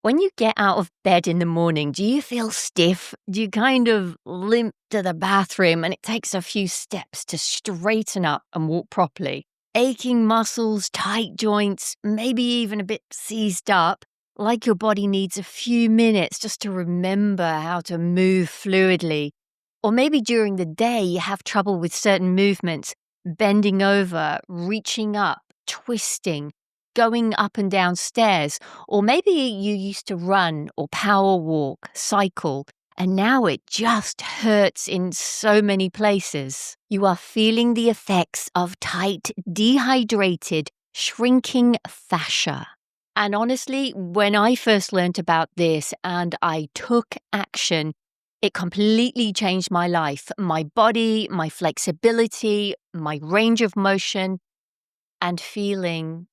When you get out of bed in the morning, do you feel stiff? Do you kind of limp to the bathroom and it takes a few steps to straighten up and walk properly? Aching muscles, tight joints, maybe even a bit seized up, like your body needs a few minutes just to remember how to move fluidly. Or maybe during the day you have trouble with certain movements, bending over, reaching up, twisting, going up and down stairs, or maybe you used to run or power walk, cycle, and now it just hurts in so many places. You are feeling the effects of tight, dehydrated, shrinking fascia. And honestly, when I first learned about this and I took action, it completely changed my life, my body, my flexibility, my range of motion, and feeling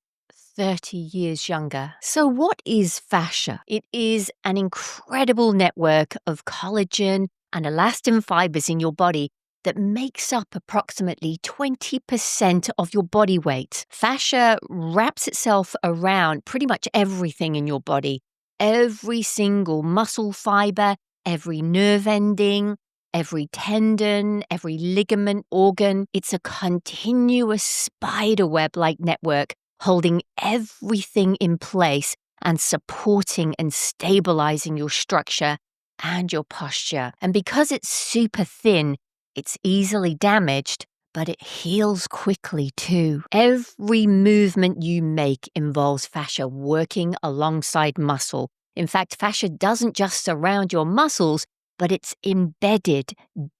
30 years younger. So what is fascia? It is an incredible network of collagen and elastin fibers in your body that makes up approximately 20% of your body weight. Fascia wraps itself around pretty much everything in your body. Every single muscle fiber, every nerve ending, every tendon, every ligament, organ. It's a continuous spider web-like network holding everything in place and supporting and stabilizing your structure and your posture. And because it's super thin, it's easily damaged, but it heals quickly too. Every movement you make involves fascia working alongside muscle. In fact, fascia doesn't just surround your muscles, but it's embedded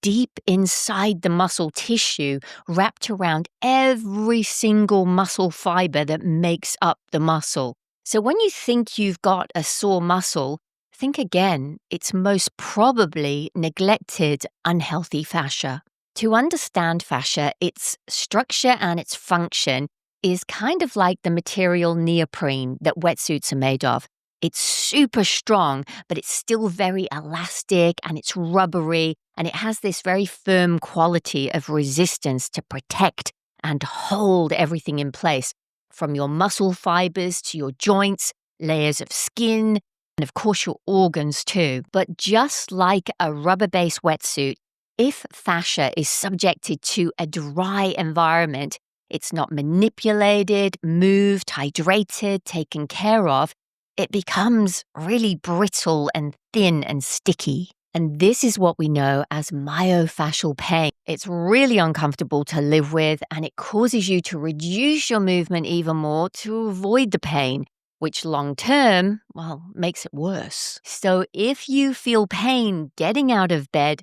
deep inside the muscle tissue, wrapped around every single muscle fiber that makes up the muscle. So when you think you've got a sore muscle, think again, it's most probably neglected, unhealthy fascia. To understand fascia, its structure and its function is kind of like the material neoprene that wetsuits are made of. It's super strong, but it's still very elastic and it's rubbery, and it has this very firm quality of resistance to protect and hold everything in place, from your muscle fibers to your joints, layers of skin, and of course your organs too. But just like a rubber-based wetsuit, if fascia is subjected to a dry environment, it's not manipulated, moved, hydrated, taken care of, it becomes really brittle and thin and sticky. And this is what we know as myofascial pain. It's really uncomfortable to live with, and it causes you to reduce your movement even more to avoid the pain, which long term, well, makes it worse. So if you feel pain getting out of bed,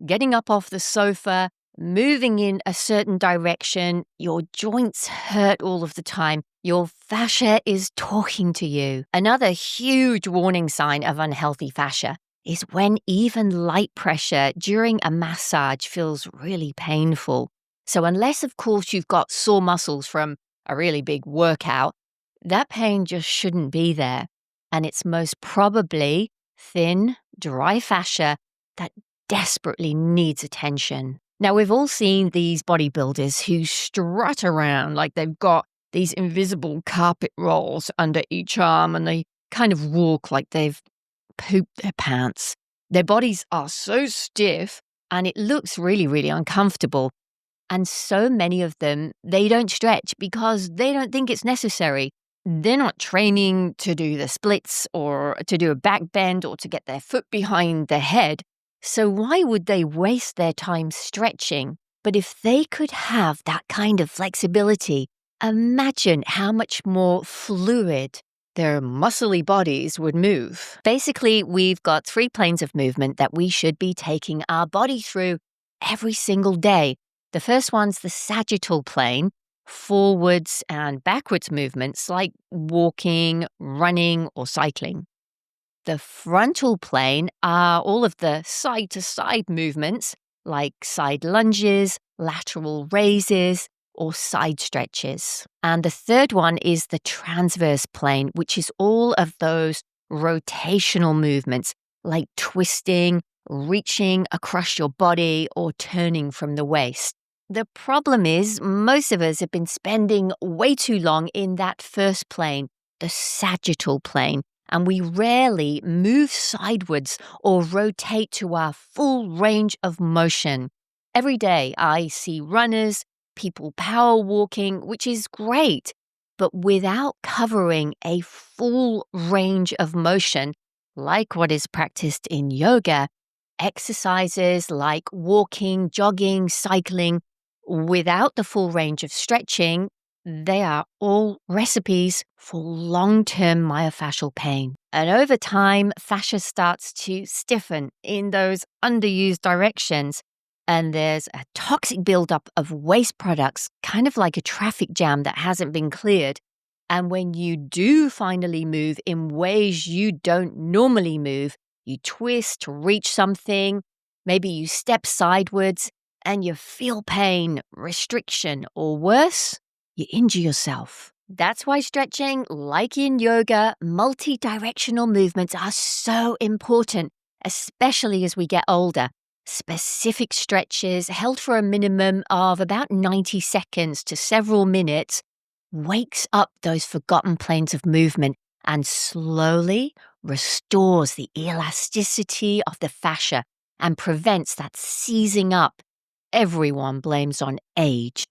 getting up off the sofa, moving in a certain direction, your joints hurt all of the time, your fascia is talking to you. Another huge warning sign of unhealthy fascia is when even light pressure during a massage feels really painful. So unless, of course, you've got sore muscles from a really big workout, that pain just shouldn't be there. And it's most probably thin, dry fascia that desperately needs attention. Now, we've all seen these bodybuilders who strut around like they've got these invisible carpet rolls under each arm, and they kind of walk like they've pooped their pants. Their bodies are so stiff and it looks really, really uncomfortable. And so many of them, they don't stretch because they don't think it's necessary. They're not training to do the splits or to do a back bend or to get their foot behind their head. So why would they waste their time stretching? But if they could have that kind of flexibility, imagine how much more fluid their muscly bodies would move. Basically, we've got 3 planes of movement that we should be taking our body through every single day. The first one's the sagittal plane, forwards and backwards movements like walking, running, or cycling. The frontal plane are all of the side-to-side movements like side lunges, lateral raises, or side stretches. And the third one is the transverse plane, which is all of those rotational movements like twisting, reaching across your body, or turning from the waist. The problem is most of us have been spending way too long in that first plane, the sagittal plane, and we rarely move sideways or rotate to our full range of motion. Every day I see runners, people power walking, which is great, but without covering a full range of motion, like what is practiced in yoga, exercises like walking, jogging, cycling, without the full range of stretching, they are all recipes for long-term myofascial pain. And over time, fascia starts to stiffen in those underused directions. And there's a toxic buildup of waste products, kind of like a traffic jam that hasn't been cleared. And when you do finally move in ways you don't normally move, you twist to reach something, maybe you step sideways, and you feel pain, restriction, or worse, you injure yourself. That's why stretching, like in yoga, multi-directional movements are so important, especially as we get older. Specific stretches held for a minimum of about 90 seconds to several minutes wakes up those forgotten planes of movement and slowly restores the elasticity of the fascia and prevents that seizing up everyone blames on age.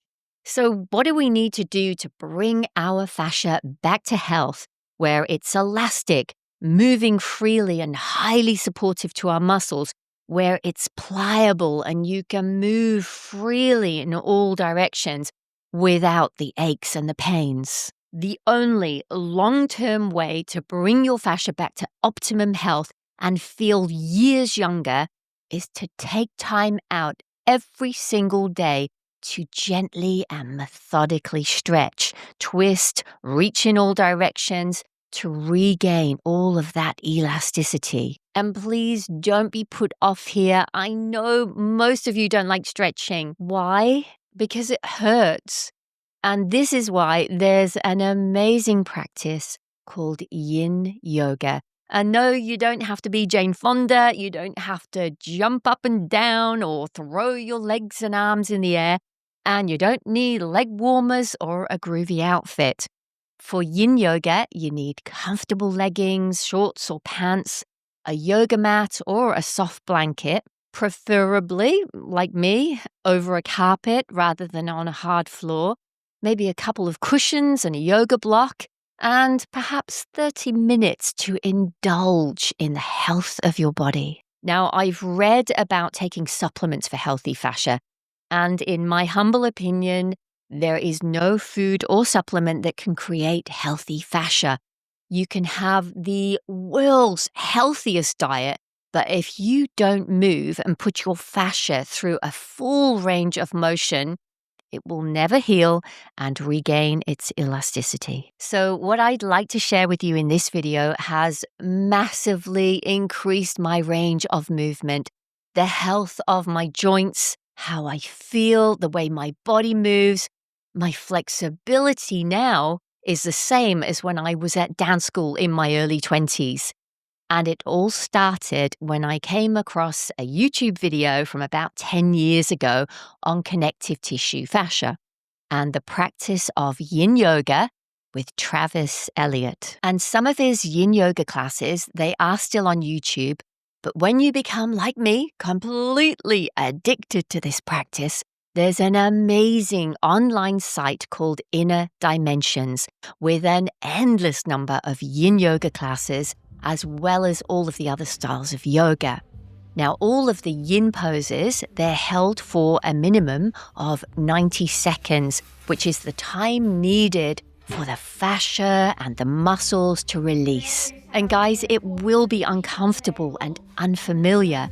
So what do we need to do to bring our fascia back to health, where it's elastic, moving freely and highly supportive to our muscles, where it's pliable and you can move freely in all directions without the aches and the pains? The only long-term way to bring your fascia back to optimum health and feel years younger is to take time out every single day to gently and methodically stretch, twist, reach in all directions to regain all of that elasticity. And please don't be put off here. I know most of you don't like stretching. Why? Because it hurts. And this is why there's an amazing practice called Yin Yoga. And no, you don't have to be Jane Fonda. You don't have to jump up and down or throw your legs and arms in the air. And you don't need leg warmers or a groovy outfit. For Yin Yoga, you need comfortable leggings, shorts or pants, a yoga mat or a soft blanket, preferably, like me, over a carpet rather than on a hard floor, maybe a couple of cushions and a yoga block, and perhaps 30 minutes to indulge in the health of your body. Now, I've read about taking supplements for healthy fascia, and in my humble opinion, there is no food or supplement that can create healthy fascia. You can have the world's healthiest diet, but if you don't move and put your fascia through a full range of motion, it will never heal and regain its elasticity. So what I'd like to share with you in this video has massively increased my range of movement, the health of my joints, how I feel, the way my body moves. My flexibility now is the same as when I was at dance school in my early 20s. And it all started when I came across a YouTube video from about 10 years ago on connective tissue fascia and the practice of Yin Yoga with Travis Elliott. And some of his Yin Yoga classes, they are still on YouTube. But when you become, like me, completely addicted to this practice, there's an amazing online site called Inner Dimensions with an endless number of Yin Yoga classes, as well as all of the other styles of yoga. Now, all of the yin poses, they're held for a minimum of 90 seconds, which is the time needed for the fascia and the muscles to release. And guys, it will be uncomfortable and unfamiliar.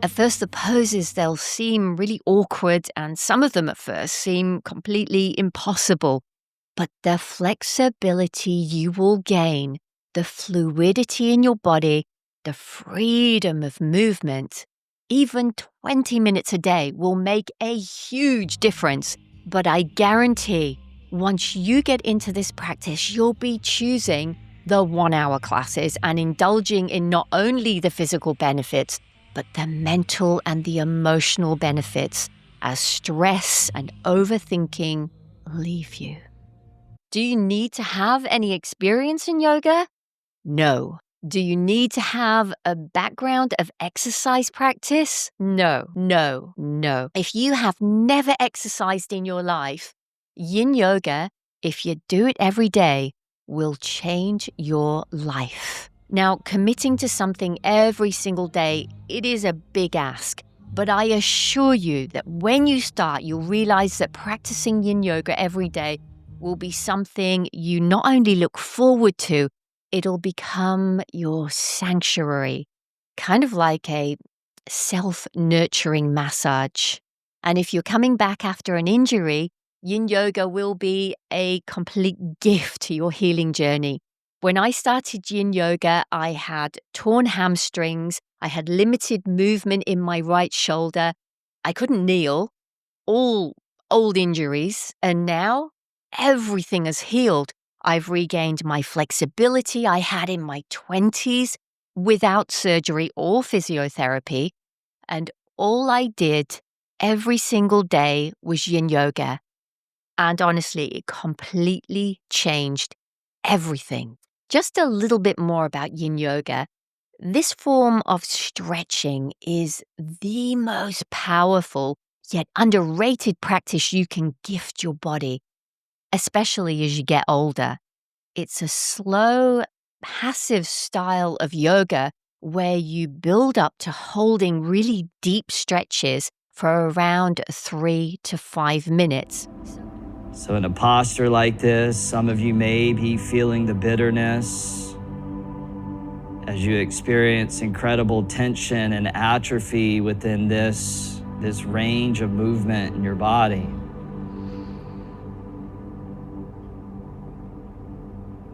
At first, the poses, they'll seem really awkward, and some of them at first seem completely impossible. But the flexibility you will gain, the fluidity in your body, the freedom of movement, even 20 minutes a day will make a huge difference. But I guarantee, once you get into this practice, you'll be choosing the 1-hour classes and indulging in not only the physical benefits, but the mental and the emotional benefits as stress and overthinking leave you. Do you need to have any experience in yoga? No. Do you need to have a background of exercise practice? No, no, no. If you have never exercised in your life, Yin Yoga, if you do it every day, will change your life. Now, committing to something every single day, it is a big ask. But I assure you that when you start, you'll realize that practicing Yin Yoga every day will be something you not only look forward to, it'll become your sanctuary, kind of like a self-nurturing massage. And if you're coming back after an injury, Yin Yoga will be a complete gift to your healing journey. When I started Yin Yoga, I had torn hamstrings, I had limited movement in my right shoulder, I couldn't kneel, all old injuries, and now everything has healed. I've regained my flexibility I had in my 20s without surgery or physiotherapy, and all I did every single day was Yin Yoga. And honestly, it completely changed everything. Just a little bit more about Yin Yoga. This form of stretching is the most powerful yet underrated practice you can gift your body, especially as you get older. It's a slow, passive style of yoga where you build up to holding really deep stretches for around 3 to 5 minutes. So in a posture like this, some of you may be feeling the bitterness as you experience incredible tension and atrophy within this range of movement in your body.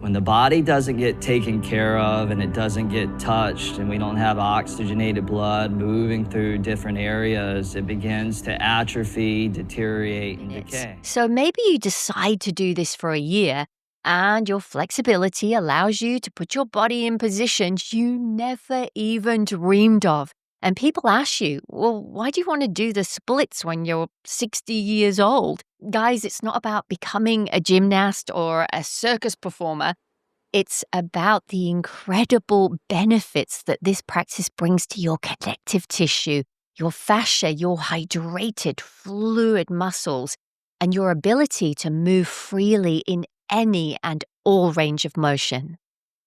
When the body doesn't get taken care of and it doesn't get touched and we don't have oxygenated blood moving through different areas, it begins to atrophy, deteriorate, and decay. So maybe you decide to do this for a year and your flexibility allows you to put your body in positions you never even dreamed of. And people ask you, well, why do you want to do the splits when you're 60 years old? Guys, it's not about becoming a gymnast or a circus performer. It's about the incredible benefits that this practice brings to your connective tissue, your fascia, your hydrated, fluid muscles, and your ability to move freely in any and all range of motion.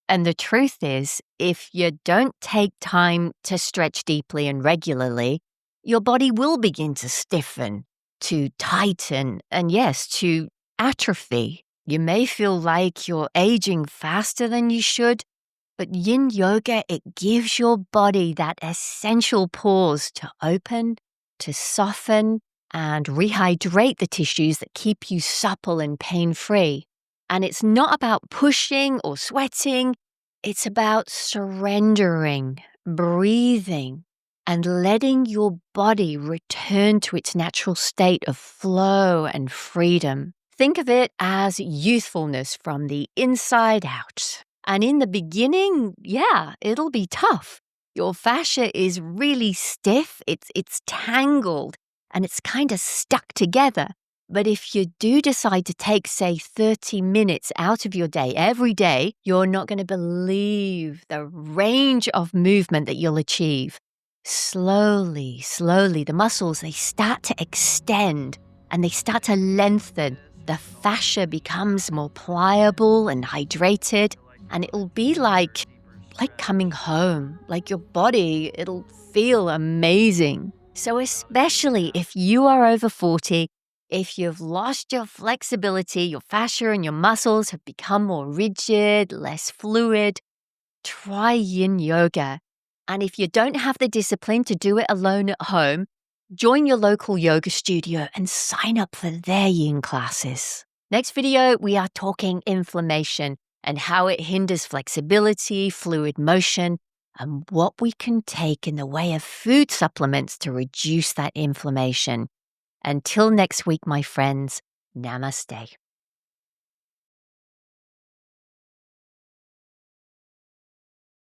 And the truth is, if you don't take time to stretch deeply and regularly, your body will begin to stiffen, to tighten, and yes, to atrophy. You may feel like you're aging faster than you should, but Yin Yoga, it gives your body that essential pause to open, to soften, and rehydrate the tissues that keep you supple and pain-free. And it's not about pushing or sweating, it's about surrendering, breathing, and letting your body return to its natural state of flow and freedom. Think of it as youthfulness from the inside out. And in the beginning, yeah, it'll be tough. Your fascia is really stiff, it's tangled, and it's kind of stuck together. But if you do decide to take, say, 30 minutes out of your day every day, you're not going to believe the range of movement that you'll achieve. Slowly, the muscles, they start to extend and they start to lengthen. The fascia becomes more pliable and hydrated, and it'll be like coming home, like your body, it'll feel amazing. So especially if you are over 40, if you've lost your flexibility, your fascia and your muscles have become more rigid, less fluid, try Yin Yoga. And if you don't have the discipline to do it alone at home, join your local yoga studio and sign up for their Yin classes. Next video, we are talking inflammation and how it hinders flexibility, fluid motion, and what we can take in the way of food supplements to reduce that inflammation. Until next week, my friends, namaste.